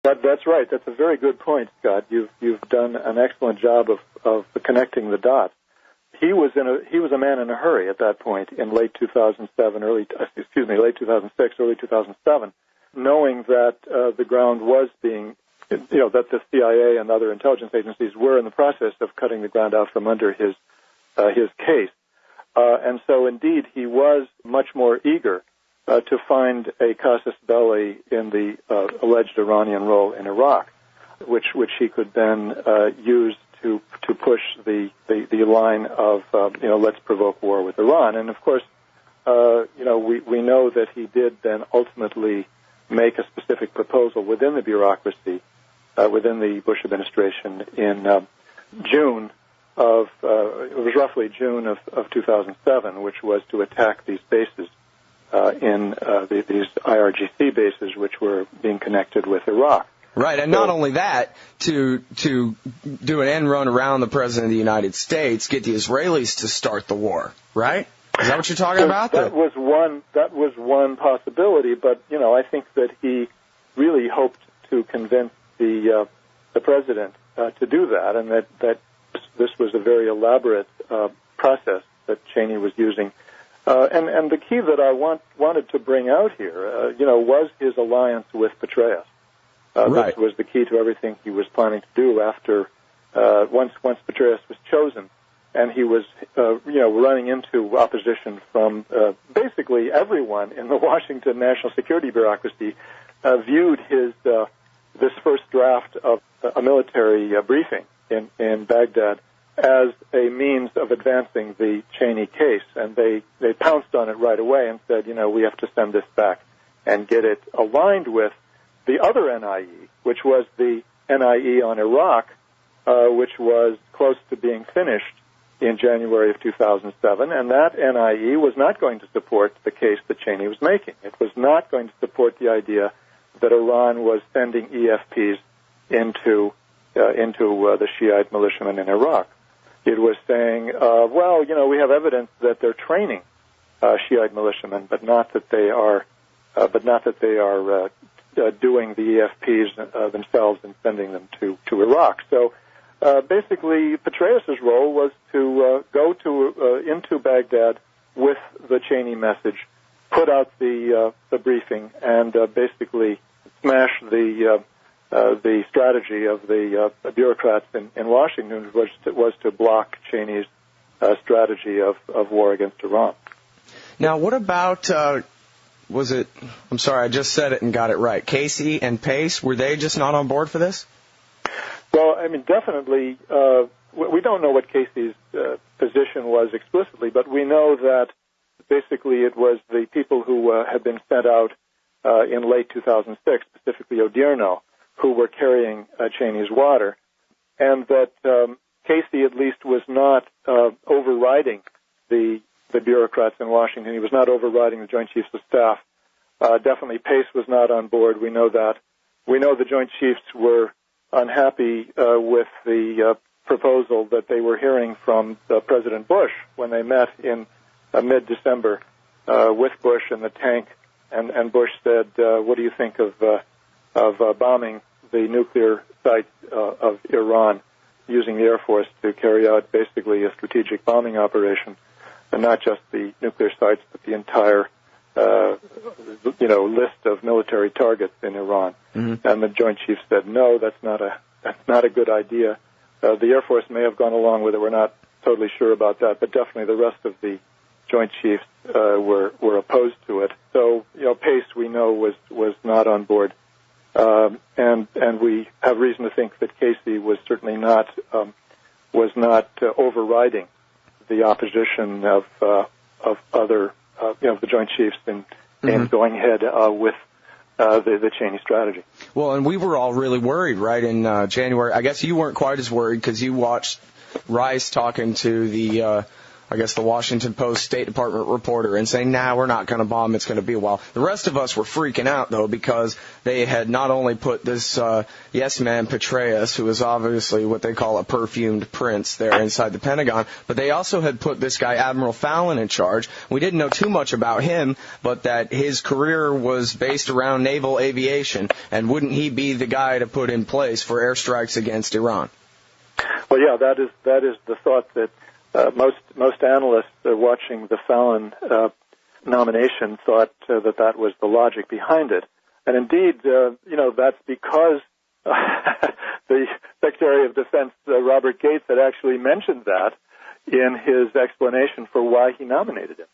That's right. That's a very good point, Scott. You've done an excellent job of connecting the dots. He was a man in a hurry at that point in late 2006, early 2007, knowing that the ground was being, that the CIA and other intelligence agencies were in the process of cutting the ground out from under his case. And so, indeed, he was much more eager to find a casus belli in the alleged Iranian role in Iraq, which he could then use to push the line of let's provoke war with Iran. And of course, we know that he did then ultimately make a specific proposal within the bureaucracy, within the Bush administration in June of it was roughly June of 2007, which was to attack these bases in these IRGC bases, which were being connected with Iraq. Right, and not only that, to do an end run around the President of the United States, get the Israelis to start the war, right? Is that what you're talking about? That was one possibility, but I think that he really hoped to convince the President to do that, and that this was a very elaborate process that Cheney was using. And the key that I wanted to bring out here, was his alliance with Patraeus. Right. This was the key to everything he was planning to do after once Patraeus was chosen, and he was running into opposition from basically everyone in the Washington national security bureaucracy. Viewed this first draft of a military briefing in Baghdad as a means of advancing the Cheney case, and they pounced on it right away and said, we have to send this back and get it aligned with the other NIE, which was the NIE on Iraq, which was close to being finished in January of 2007, and that NIE was not going to support the case that Cheney was making. It was not going to support the idea that Iran was sending EFPs into the Shiite militiamen in Iraq. It was saying, we have evidence that they're training Shiite militiamen, but not that they are doing the EFPs themselves and sending them to Iraq. So basically, Petraeus' role was to go into Baghdad with the Cheney message, put out the briefing, and basically smash the strategy of the bureaucrats in Washington, which was to block Cheney's strategy of war against Iran. Now, what about, I'm sorry, I just said it and got it right. Casey and Pace, were they just not on board for this? Well, definitely, we don't know what Casey's position was explicitly, but we know that basically it was the people who had been sent out in late 2006, specifically Odierno, who were carrying Cheney's water, and that Casey at least was not overriding the bureaucrats in Washington. He was not overriding the Joint Chiefs of Staff. Definitely Pace was not on board. We know that. We know the Joint Chiefs were unhappy with the proposal that they were hearing from President Bush when they met in mid-December with Bush in the tank, and Bush said, what do you think of bombing the nuclear sites of Iran, using the Air Force to carry out basically a strategic bombing operation, and not just the nuclear sites, but the entire list of military targets in Iran. Mm-hmm. And the Joint Chiefs said, no, that's not a good idea. The Air Force may have gone along with it. We're not totally sure about that, but definitely the rest of the Joint Chiefs were opposed to it. So, Pace, we know, was not on board. And we have reason to think that Casey was certainly not overriding the opposition of other the Joint Chiefs in going ahead with the Cheney strategy. Well, and we were all really worried, right, in January. I guess you weren't quite as worried because you watched Rice talking to the I guess, the Washington Post State Department reporter and saying, nah, we're not going to bomb, it's going to be a while. The rest of us were freaking out, though, because they had not only put this yes man, Patraeus, who is obviously what they call a perfumed prince there inside the Pentagon, but they also had put this guy, Admiral Fallon, in charge. We didn't know too much about him, but that his career was based around naval aviation, and wouldn't he be the guy to put in place for airstrikes against Iran? Well, yeah, that is the thought that most analysts watching the Fallon nomination thought that was the logic behind it. And indeed, that's because the Secretary of Defense, Robert Gates, had actually mentioned that in his explanation for why he nominated him.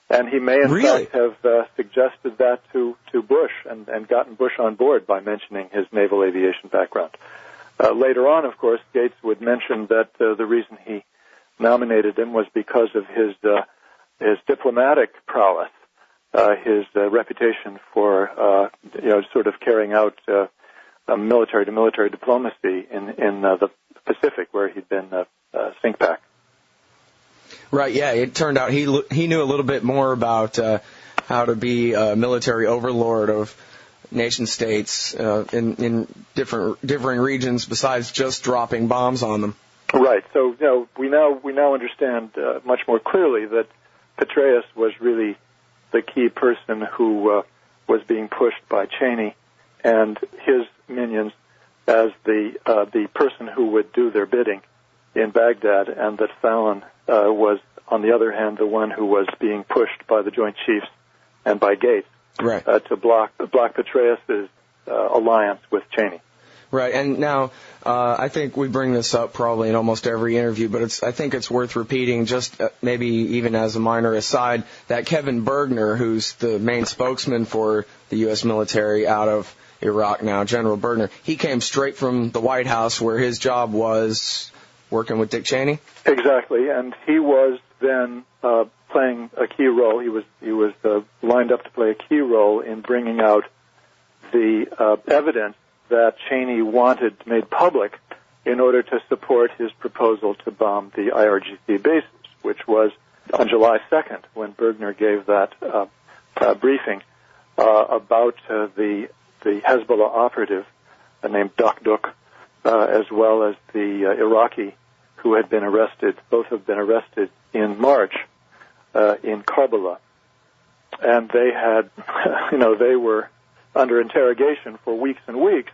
And he may, in fact, have suggested that to Bush and gotten Bush on board by mentioning his naval aviation background. Later on, of course, Gates would mention that the reason he nominated him was because of his diplomatic prowess, his reputation for sort of carrying out military-to-military diplomacy in the Pacific, where he'd been think pack. Right. Yeah. It turned out he knew a little bit more about how to be a military overlord of nation states in differing regions besides just dropping bombs on them. Right. So we now understand much more clearly that Petraeus was really the key person who was being pushed by Cheney and his minions as the person who would do their bidding in Baghdad, and that Fallon was, on the other hand, the one who was being pushed by the Joint Chiefs and by Gates to block Petraeus' alliance with Cheney. Right, and now I think we bring this up probably in almost every interview, but I think it's worth repeating, just maybe even as a minor aside, that Kevin Bergner, who's the main spokesman for the U.S. military out of Iraq now, General Bergner, he came straight from the White House where his job was working with Dick Cheney? Exactly, and he was then playing a key role. He was lined up to play a key role in bringing out the evidence that Cheney wanted made public in order to support his proposal to bomb the IRGC bases, which was on July 2nd when Bergner gave that briefing about the Hezbollah operative named Dakduk, as well as the Iraqi who had been arrested. Both have been arrested in March in Karbala. And they had, they were under interrogation for weeks and weeks.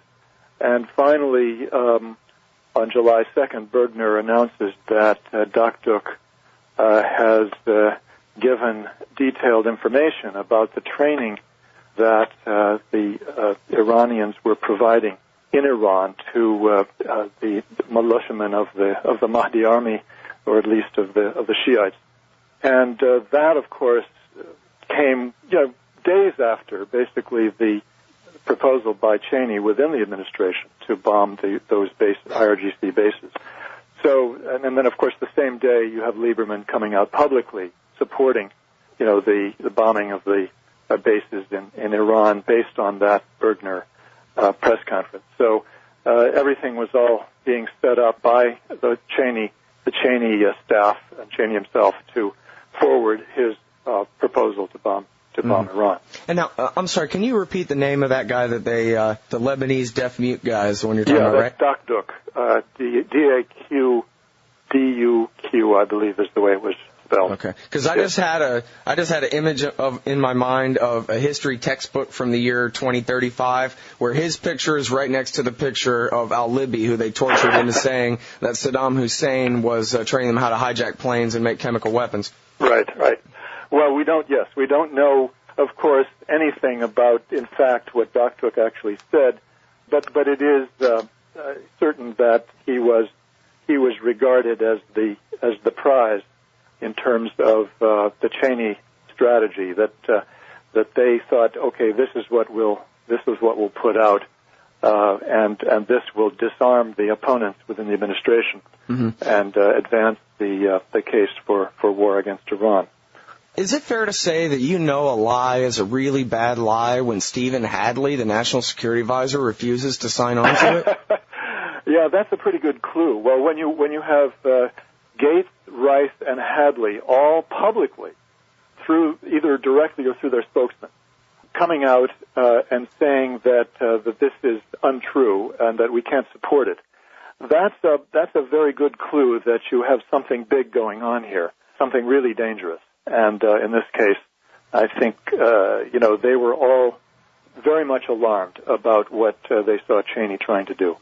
And finally, on July 2nd, Bergner announces that Dakduk has given detailed information about the training that the Iranians were providing in Iran to the militiamen of the Mahdi army, or at least of the Shi'ites. And that, of course, came days after basically the proposal by Cheney within the administration to bomb those IRGC bases. So, and then of course the same day you have Lieberman coming out publicly supporting, the bombing of the bases in Iran based on that Bergner press conference. So everything was all being set up by the Cheney staff and Cheney himself to forward his proposal to bomb Iran. And now, I'm sorry, can you repeat the name of that guy that the Lebanese deaf-mute guy is the one you're talking about, right? Yeah, that's Dakduk. D-A-Q-D-U-Q, I believe, is the way it was spelled. Okay, because I just had an image in my mind of a history textbook from the year 2035 where his picture is right next to the picture of al-Libi, who they tortured into saying that Saddam Hussein was training them how to hijack planes and make chemical weapons. Right. Well, we don't know, of course, anything about, in fact, what Dakduk actually said, but it is certain that he was regarded as the prize in terms of the Cheney strategy, that they thought, okay, this is what we'll put out, and this will disarm the opponents within the administration and advance the case for war against Iran. Is it fair to say that a lie is a really bad lie when Stephen Hadley, the National Security Advisor, refuses to sign on to it? Yeah, that's a pretty good clue. Well, when you have Gates, Rice, and Hadley all publicly, through either directly or through their spokesman, coming out and saying that this is untrue and that we can't support it. That's a very good clue that you have something big going on here, something really dangerous. And in this case, I think they were all very much alarmed about what they saw Cheney trying to do.